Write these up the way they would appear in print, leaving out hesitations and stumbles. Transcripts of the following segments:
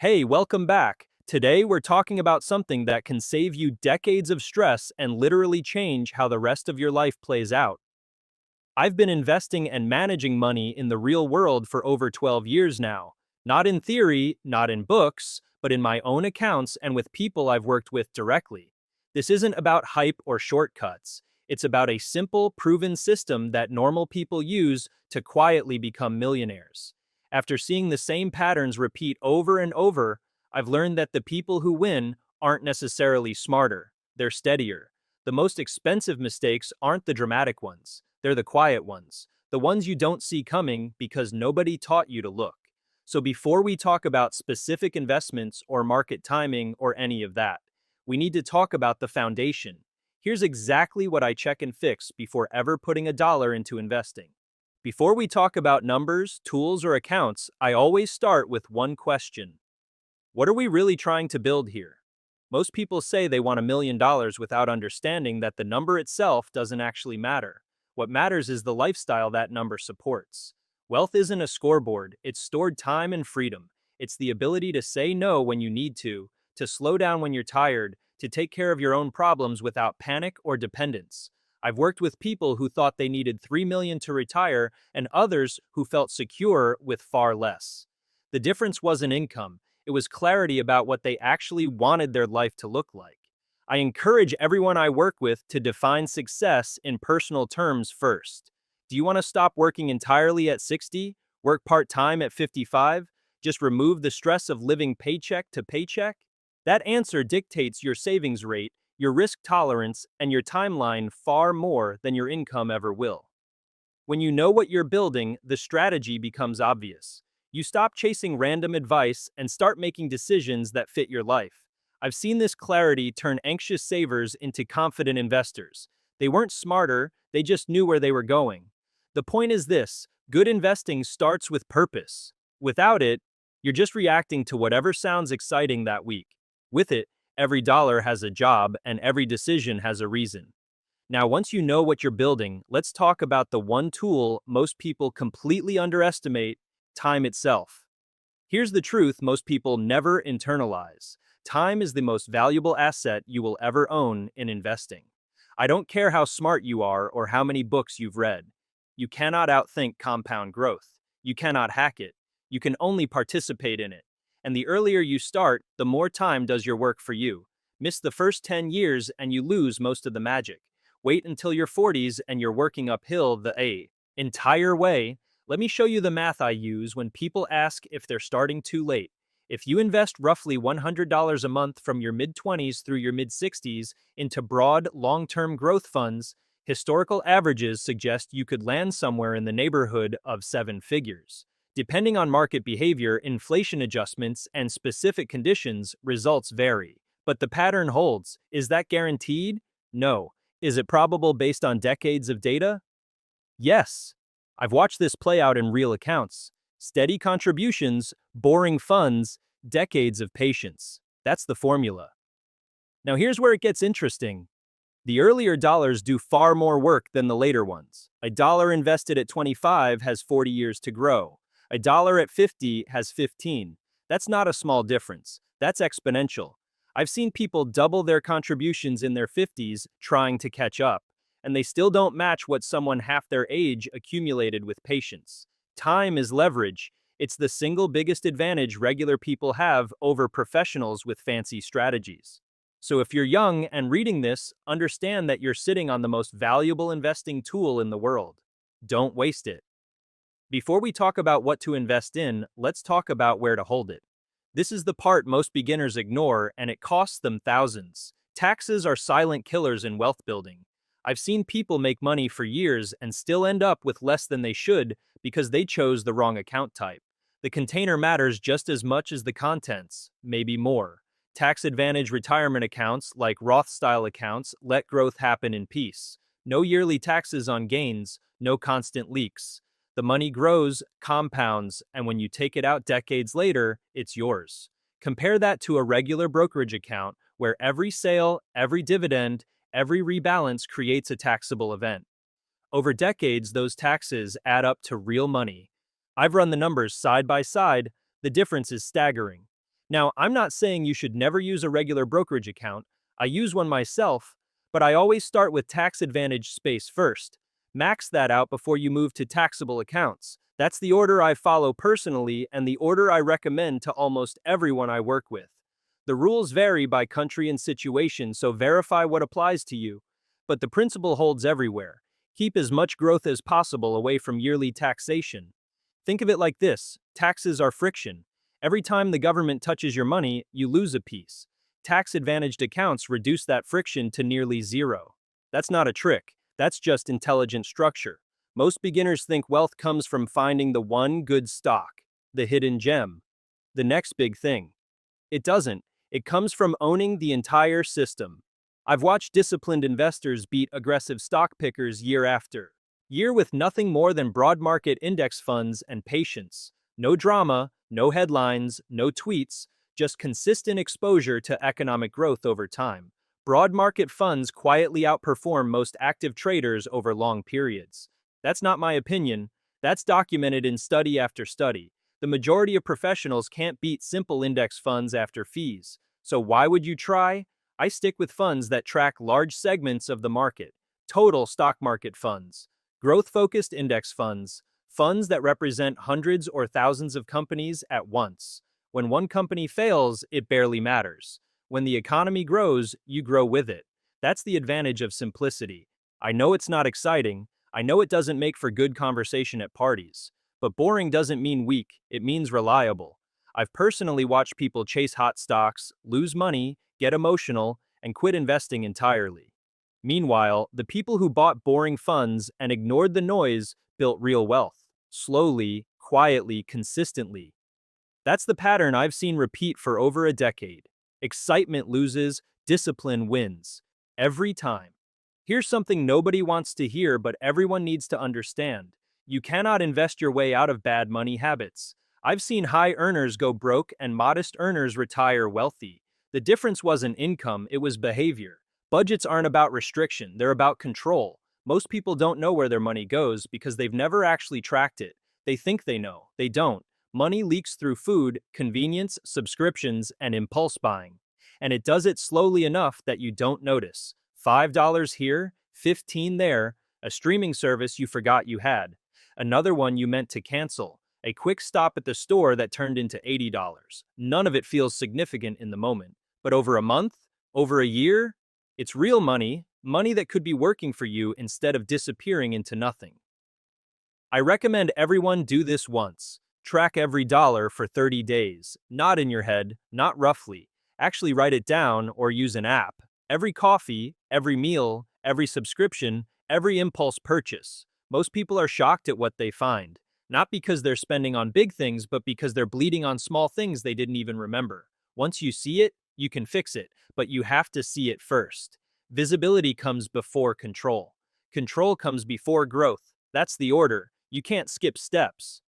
Hey, welcome back. Today we're talking about something that can save you decades of stress and literally change how the rest of your life plays out. I've been investing and managing money in the real world for over 12 years now. Not in theory, not in books, but in my own accounts and with people I've worked with directly. This isn't about hype or shortcuts. It's about a simple, proven system that normal people use to quietly become millionaires. After seeing the same patterns repeat over and over, I've learned that the people who win aren't necessarily smarter, they're steadier. The most expensive mistakes aren't the dramatic ones. They're the quiet ones, the ones you don't see coming because nobody taught you to look. So before we talk about specific investments or market timing or any of that, we need to talk about the foundation. Here's exactly what I check and fix before ever putting a dollar into investing. Before we talk about numbers, tools, or accounts, I always start with one question. What are we really trying to build here? Most people say they want $1 million without understanding that the number itself doesn't actually matter. What matters is the lifestyle that number supports. Wealth isn't a scoreboard, it's stored time and freedom. It's the ability to say no when you need to slow down when you're tired, to take care of your own problems without panic or dependence. I've worked with people who thought they needed 3 million to retire and others who felt secure with far less. The difference wasn't income, it was clarity about what they actually wanted their life to look like. I encourage everyone I work with to define success in personal terms first. Do you want to stop working entirely at 60? Work part-time at 55? Just remove the stress of living paycheck to paycheck? That answer dictates your savings rate, your risk tolerance, and your timeline far more than your income ever will. When you know what you're building, the strategy becomes obvious. You stop chasing random advice and start making decisions that fit your life. I've seen this clarity turn anxious savers into confident investors. They weren't smarter, they just knew where they were going. The point is this: good investing starts with purpose. Without it, you're just reacting to whatever sounds exciting that week. With it, every dollar has a job and every decision has a reason. Now, once you know what you're building, let's talk about the one tool most people completely underestimate: time itself. Here's the truth most people never internalize. Time is the most valuable asset you will ever own in investing. I don't care how smart you are or how many books you've read. You cannot outthink compound growth. You cannot hack it. You can only participate in it. And the earlier you start, the more time does your work for you. Miss the first 10 years and you lose most of the magic. Wait until your 40s and you're working uphill the entire way. Let me show you the math I use when people ask if they're starting too late. If you invest roughly $100 a month from your mid-20s through your mid-60s into broad, long-term growth funds, historical averages suggest you could land somewhere in the neighborhood of 7 figures. Depending on market behavior, inflation adjustments, and specific conditions, results vary. But the pattern holds. Is that guaranteed? No. Is it probable based on decades of data? Yes. I've watched this play out in real accounts. Steady contributions, boring funds, decades of patience. That's the formula. Now here's where it gets interesting. The earlier dollars do far more work than the later ones. A dollar invested at 25 has 40 years to grow. A dollar at 50 has 15. That's not a small difference. That's exponential. I've seen people double their contributions in their 50s trying to catch up, and they still don't match what someone half their age accumulated with patience. Time is leverage. It's the single biggest advantage regular people have over professionals with fancy strategies. So if you're young and reading this, understand that you're sitting on the most valuable investing tool in the world. Don't waste it. Before we talk about what to invest in, let's talk about where to hold it. This is the part most beginners ignore, and it costs them thousands. Taxes are silent killers in wealth building. I've seen people make money for years and still end up with less than they should because they chose the wrong account type. The container matters just as much as the contents, maybe more. Tax advantage retirement accounts, like Roth-style accounts, let growth happen in peace. No yearly taxes on gains, no constant leaks. The money grows, compounds, and when you take it out decades later, it's yours. Compare that to a regular brokerage account where every sale, every dividend, every rebalance creates a taxable event. Over decades, those taxes add up to real money. I've run the numbers side by side. The difference is staggering. Now, I'm not saying you should never use a regular brokerage account. I use one myself, but I always start with tax advantage space first. Max that out before you move to taxable accounts. That's the order I follow personally and the order I recommend to almost everyone I work with. The rules vary by country and situation, so verify what applies to you. But the principle holds everywhere. Keep as much growth as possible away from yearly taxation. Think of it like this: taxes are friction. Every time the government touches your money, you lose a piece. Tax-advantaged accounts reduce that friction to nearly zero. That's not a trick, that's just intelligent structure. Most beginners think wealth comes from finding the one good stock, the hidden gem, the next big thing. It doesn't. It comes from owning the entire system. I've watched disciplined investors beat aggressive stock pickers year after year with nothing more than broad market index funds and patience. No drama, no headlines, no tweets, just consistent exposure to economic growth over time. Broad market funds quietly outperform most active traders over long periods. That's not my opinion. That's documented in study after study. The majority of professionals can't beat simple index funds after fees. So why would you try? I stick with funds that track large segments of the market. Total stock market funds, growth-focused index funds, funds that represent hundreds or thousands of companies at once. When one company fails, it barely matters. When the economy grows, you grow with it. That's the advantage of simplicity. I know it's not exciting. I know it doesn't make for good conversation at parties. But boring doesn't mean weak, it means reliable. I've personally watched people chase hot stocks, lose money, get emotional, and quit investing entirely. Meanwhile, the people who bought boring funds and ignored the noise built real wealth. Slowly, quietly, consistently. That's the pattern I've seen repeat for over a decade. Excitement loses, discipline wins. Every time. Here's something nobody wants to hear but everyone needs to understand. You cannot invest your way out of bad money habits. I've seen high earners go broke and modest earners retire wealthy. The difference wasn't income, it was behavior. Budgets aren't about restriction, they're about control. Most people don't know where their money goes because they've never actually tracked it. They think they know, they don't. Money leaks through food, convenience, subscriptions, and impulse buying. And it does it slowly enough that you don't notice. $5 here, 15 there, a streaming service you forgot you had. Another one you meant to cancel. A quick stop at the store that turned into $80. None of it feels significant in the moment. But over a month? Over a year? It's real money, money that could be working for you instead of disappearing into nothing. I recommend everyone do this once. Track every dollar for 30 days. Not in your head, not roughly. Actually write it down or use an app. Every coffee, every meal, every subscription, every impulse purchase. Most people are shocked at what they find. Not because they're spending on big things, but because they're bleeding on small things they didn't even remember. Once you see it, you can fix it, but you have to see it first. Visibility comes before control. Control comes before growth. That's the order. You can't skip steps.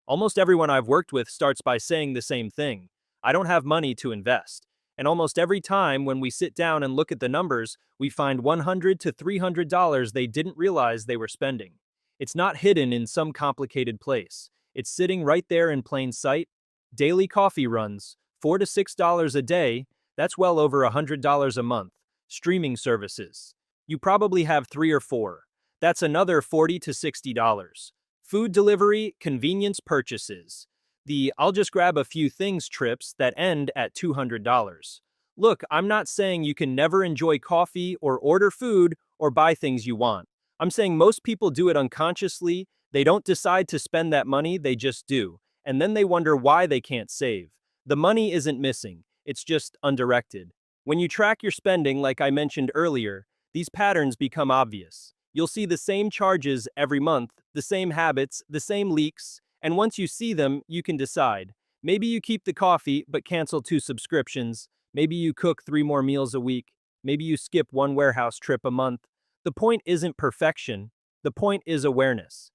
Almost everyone I've worked with starts by saying the same thing. I don't have money to invest. And almost every time when we sit down and look at the numbers, we find $100 to $300 they didn't realize they were spending. It's not hidden in some complicated place. It's sitting right there in plain sight. Daily coffee runs, $4 to $6 a day, that's well over $100 a month. Streaming services. You probably have 3 or 4. That's another $40 to $60. Food delivery, convenience purchases. The I'll just grab a few things trips that end at $200. Look, I'm not saying you can never enjoy coffee or order food or buy things you want. I'm saying most people do it unconsciously. They don't decide to spend that money, they just do. And then they wonder why they can't save. The money isn't missing, it's just undirected. When you track your spending, like I mentioned earlier, these patterns become obvious. You'll see the same charges every month, the same habits, the same leaks, and once you see them, you can decide. Maybe you keep the coffee but cancel 2 subscriptions. Maybe you cook 3 more meals a week. Maybe you skip 1 warehouse trip a month. The point isn't perfection. The point is awareness.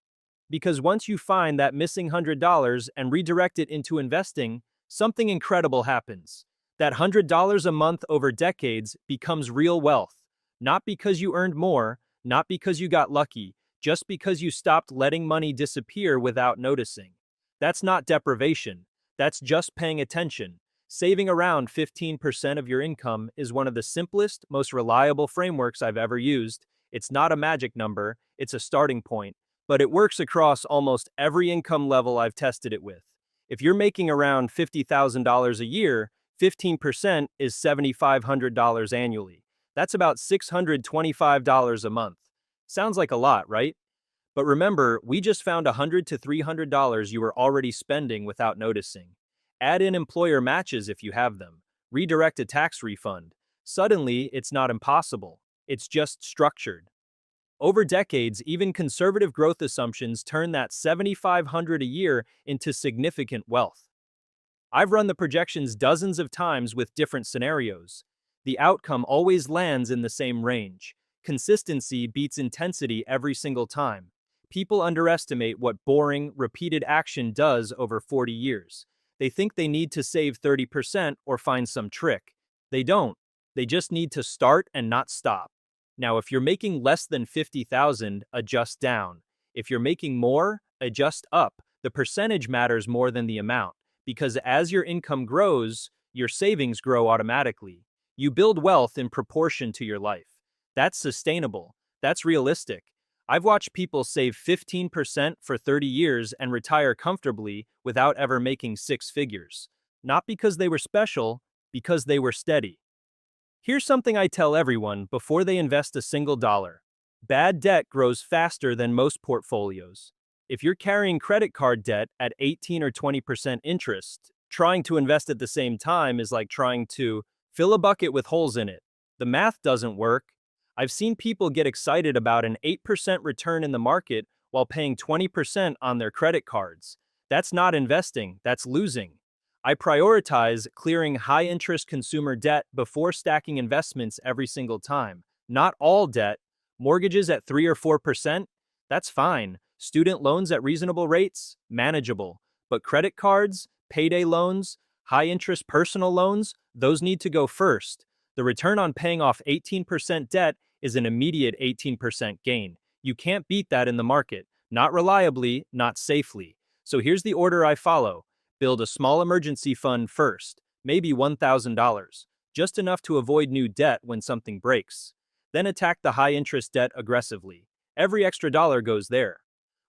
Because once you find that missing $100 and redirect it into investing, something incredible happens. That $100 a month over decades becomes real wealth. Not because you earned more, not because you got lucky, just because you stopped letting money disappear without noticing. That's not deprivation. That's just paying attention. Saving around 15% of your income is one of the simplest, most reliable frameworks I've ever used. It's not a magic number, it's a starting point, but it works across almost every income level I've tested it with. If you're making around $50,000 a year, 15% is $7,500 annually. That's about $625 a month. Sounds like a lot, right? But remember, we just found $100 to $300 you were already spending without noticing. Add in employer matches if you have them. Redirect a tax refund. Suddenly, it's not impossible. It's just structured. Over decades, even conservative growth assumptions turn that 7,500 a year into significant wealth. I've run the projections dozens of times with different scenarios. The outcome always lands in the same range. Consistency beats intensity every single time. People underestimate what boring, repeated action does over 40 years. They think they need to save 30% or find some trick. They don't. They just need to start and not stop. Now, if you're making less than 50,000, adjust down. If you're making more, adjust up. The percentage matters more than the amount, because as your income grows, your savings grow automatically. You build wealth in proportion to your life. That's sustainable. That's realistic. I've watched people save 15% for 30 years and retire comfortably without ever making six figures. Not because they were special, because they were steady. Here's something I tell everyone before they invest a single dollar. Bad debt grows faster than most portfolios. If you're carrying credit card debt at 18 or 20% interest, trying to invest at the same time is like trying to fill a bucket with holes in it. The math doesn't work. I've seen people get excited about an 8% return in the market while paying 20% on their credit cards. That's not investing, that's losing. I prioritize clearing high-interest consumer debt before stacking investments every single time. Not all debt. Mortgages at 3 or 4%? That's fine. Student loans at reasonable rates? Manageable. But credit cards, payday loans, high-interest personal loans? Those need to go first. The return on paying off 18% debt is an immediate 18% gain. You can't beat that in the market. Not reliably, not safely. So here's the order I follow. Build a small emergency fund first, maybe $1,000, just enough to avoid new debt when something breaks. Then attack the high-interest debt aggressively. Every extra dollar goes there.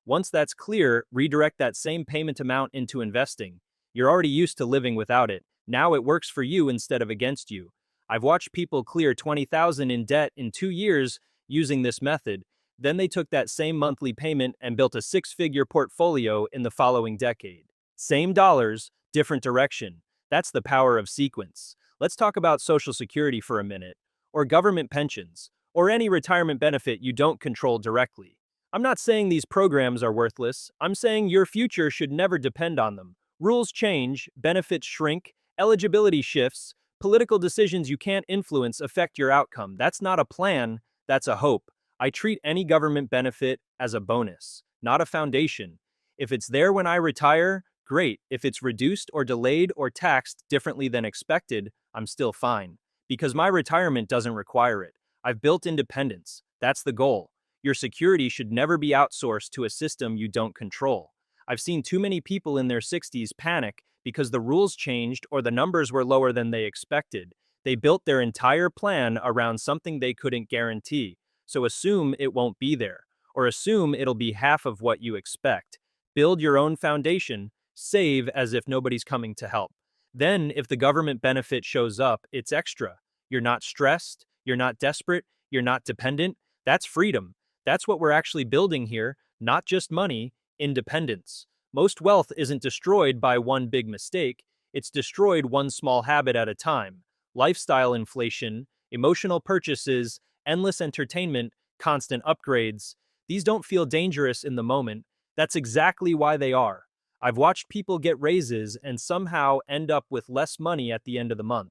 Once that's clear, redirect that same payment amount into investing. You're already used to living without it. Now it works for you instead of against you. I've watched people clear $20,000 in debt in 2 years using this method. Then they took that same monthly payment and built a six-figure portfolio in the following decade. Same dollars, different direction. That's the power of sequence. Let's talk about Social Security for a minute, or government pensions, or any retirement benefit you don't control directly. I'm not saying these programs are worthless. I'm saying your future should never depend on them. Rules change, benefits shrink, eligibility shifts, political decisions you can't influence affect your outcome. That's not a plan, that's a hope. I treat any government benefit as a bonus, not a foundation. If it's there when I retire, great. If it's reduced or delayed or taxed differently than expected, I'm still fine. Because my retirement doesn't require it. I've built independence. That's the goal. Your security should never be outsourced to a system you don't control. I've seen too many people in their 60s panic because the rules changed or the numbers were lower than they expected. They built their entire plan around something they couldn't guarantee. So assume it won't be there, or assume it'll be half of what you expect. Build your own foundation. Save as if nobody's coming to help. Then, if the government benefit shows up, it's extra. You're not stressed, you're not desperate, you're not dependent. That's freedom. That's what we're actually building here, not just money, independence. Most wealth isn't destroyed by one big mistake, it's destroyed one small habit at a time. Lifestyle inflation, emotional purchases, endless entertainment, constant upgrades. These don't feel dangerous in the moment. That's exactly why they are. I've watched people get raises and somehow end up with less money at the end of the month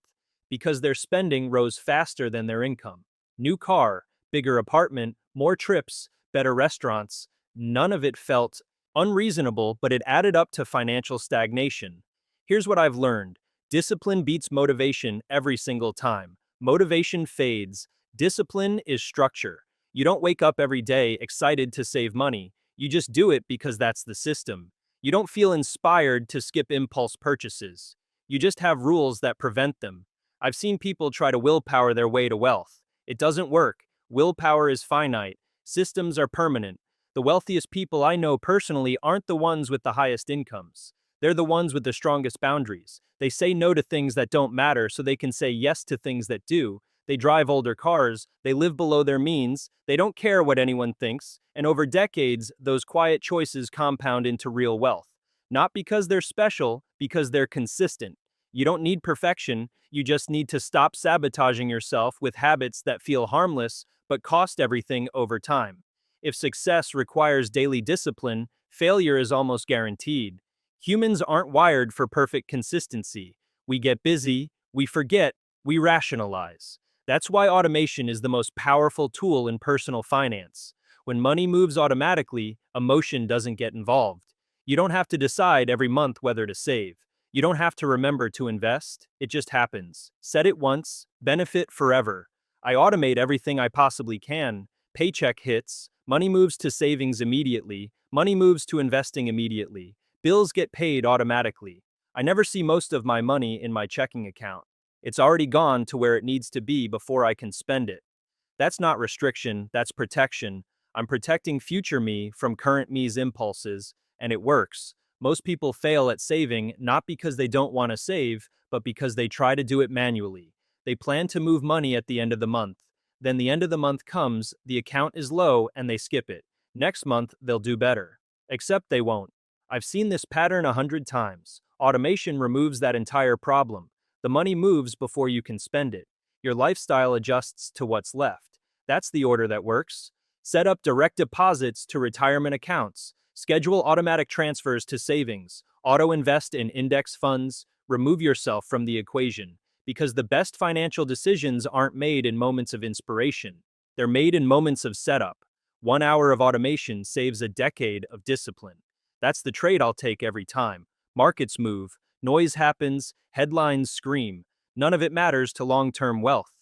because their spending rose faster than their income. New car, bigger apartment, more trips, better restaurants. None of it felt unreasonable, but it added up to financial stagnation. Here's what I've learned. Discipline beats motivation every single time. Motivation fades. Discipline is structure. You don't wake up every day excited to save money. You just do it because that's the system. You don't feel inspired to skip impulse purchases. You just have rules that prevent them. I've seen people try to willpower their way to wealth. It doesn't work. Willpower is finite. Systems are permanent. The wealthiest people I know personally aren't the ones with the highest incomes. They're the ones with the strongest boundaries. They say no to things that don't matter so they can say yes to things that do. They drive older cars, they live below their means, they don't care what anyone thinks, and over decades, those quiet choices compound into real wealth. Not because they're special, because they're consistent. You don't need perfection, you just need to stop sabotaging yourself with habits that feel harmless but cost everything over time. If success requires daily discipline, failure is almost guaranteed. Humans aren't wired for perfect consistency. We get busy, we forget, we rationalize. That's why automation is the most powerful tool in personal finance. When money moves automatically, emotion doesn't get involved. You don't have to decide every month whether to save. You don't have to remember to invest. It just happens. Set it once, benefit forever. I automate everything I possibly can. Paycheck hits, money moves to savings immediately, money moves to investing immediately. Bills get paid automatically. I never see most of my money in my checking account. It's already gone to where it needs to be before I can spend it. That's not restriction, that's protection. I'm protecting future me from current me's impulses, and it works. Most people fail at saving not because they don't want to save, but because they try to do it manually. They plan to move money at the end of the month. Then the end of the month comes, the account is low, and they skip it. Next month, they'll do better. Except they won't. I've seen this pattern 100 times. Automation removes that entire problem. The money moves before you can spend it. Your lifestyle adjusts to what's left. That's the order that works. Set up direct deposits to retirement accounts. Schedule automatic transfers to savings. Auto-invest in index funds. Remove yourself from the equation. Because the best financial decisions aren't made in moments of inspiration. They're made in moments of setup. 1 hour of automation saves a decade of discipline. That's the trade I'll take every time. Markets move, noise happens, headlines scream. None of it matters to long-term wealth.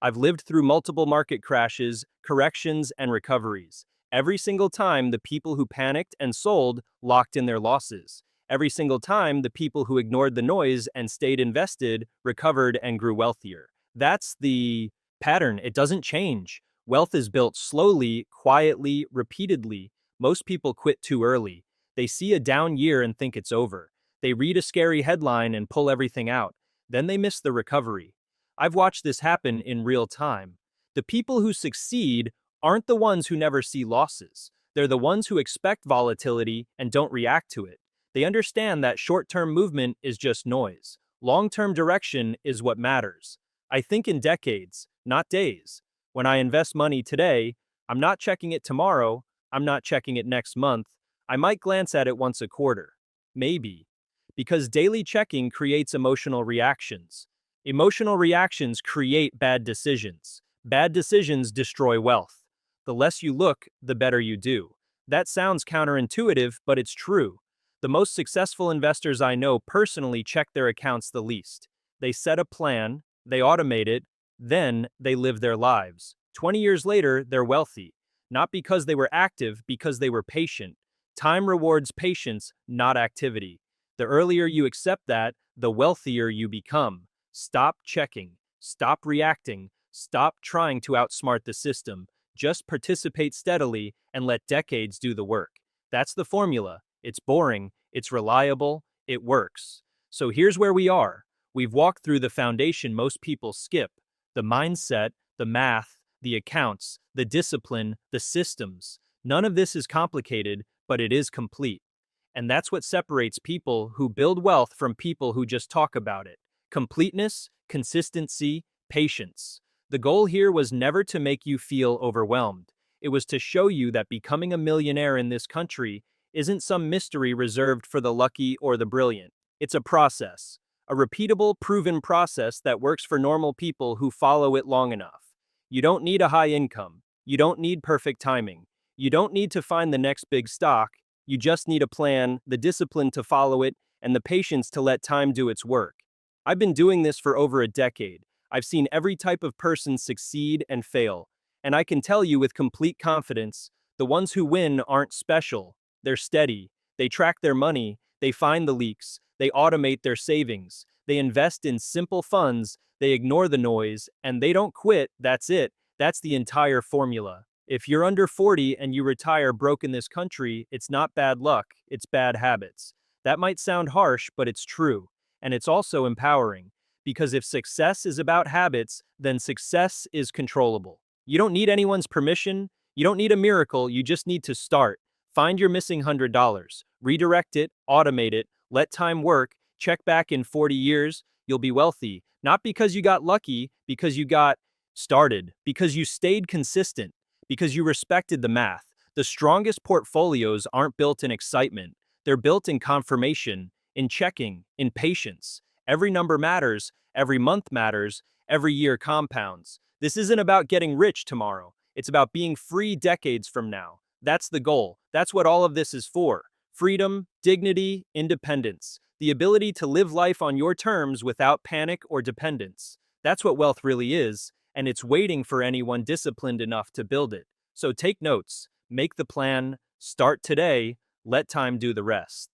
I've lived through multiple market crashes, corrections, and recoveries. Every single time, the people who panicked and sold locked in their losses. Every single time, the people who ignored the noise and stayed invested recovered and grew wealthier. That's the pattern. It doesn't change. Wealth is built slowly, quietly, repeatedly. Most people quit too early. They see a down year and think it's over. They read a scary headline and pull everything out. Then they miss the recovery. I've watched this happen in real time. The people who succeed aren't the ones who never see losses. They're the ones who expect volatility and don't react to it. They understand that short-term movement is just noise. Long-term direction is what matters. I think in decades, not days. When I invest money today, I'm not checking it tomorrow, I'm not checking it next month. I might glance at it once a quarter. Maybe. Because daily checking creates emotional reactions. Emotional reactions create bad decisions. Bad decisions destroy wealth. The less you look, the better you do. That sounds counterintuitive, but it's true. The most successful investors I know personally check their accounts the least. They set a plan, they automate it, then they live their lives. 20 years later, they're wealthy. Not because they were active, because they were patient. Time rewards patience, not activity. The earlier you accept that, the wealthier you become. Stop checking. Stop reacting. Stop trying to outsmart the system. Just participate steadily and let decades do the work. That's the formula. It's boring, it's reliable, it works. So here's where we are. We've walked through the foundation most people skip. The mindset, the math, the accounts, the discipline, the systems. None of this is complicated, but it is complete. And that's what separates people who build wealth from people who just talk about it. Completeness, consistency, patience. The goal here was never to make you feel overwhelmed. It was to show you that becoming a millionaire in this country isn't some mystery reserved for the lucky or the brilliant. It's a process. A repeatable, proven process that works for normal people who follow it long enough. You don't need a high income. You don't need perfect timing. You don't need to find the next big stock. You just need a plan, the discipline to follow it, and the patience to let time do its work. I've been doing this for over a decade. I've seen every type of person succeed and fail. And I can tell you with complete confidence, the ones who win aren't special. They're steady. They track their money. They find the leaks. They automate their savings. They invest in simple funds, they ignore the noise, and they don't quit. That's it. That's the entire formula. If you're under 40 and you retire broke in this country, it's not bad luck, it's bad habits. That might sound harsh, but it's true. And it's also empowering. Because if success is about habits, then success is controllable. You don't need anyone's permission, you don't need a miracle, you just need to start. Find your missing $100, redirect it, automate it, let time work, check back in 40 years, you'll be wealthy. Not because you got lucky, because you got started, because you stayed consistent, because you respected the math. The strongest portfolios aren't built in excitement, they're built in confirmation, in checking, in patience. Every number matters, every month matters, every year compounds. This isn't about getting rich tomorrow, it's about being free decades from now. That's the goal. That's what all of this is for. Freedom, dignity, independence. The ability to live life on your terms without panic or dependence. That's what wealth really is, and it's waiting for anyone disciplined enough to build it. So take notes, make the plan, start today, let time do the rest.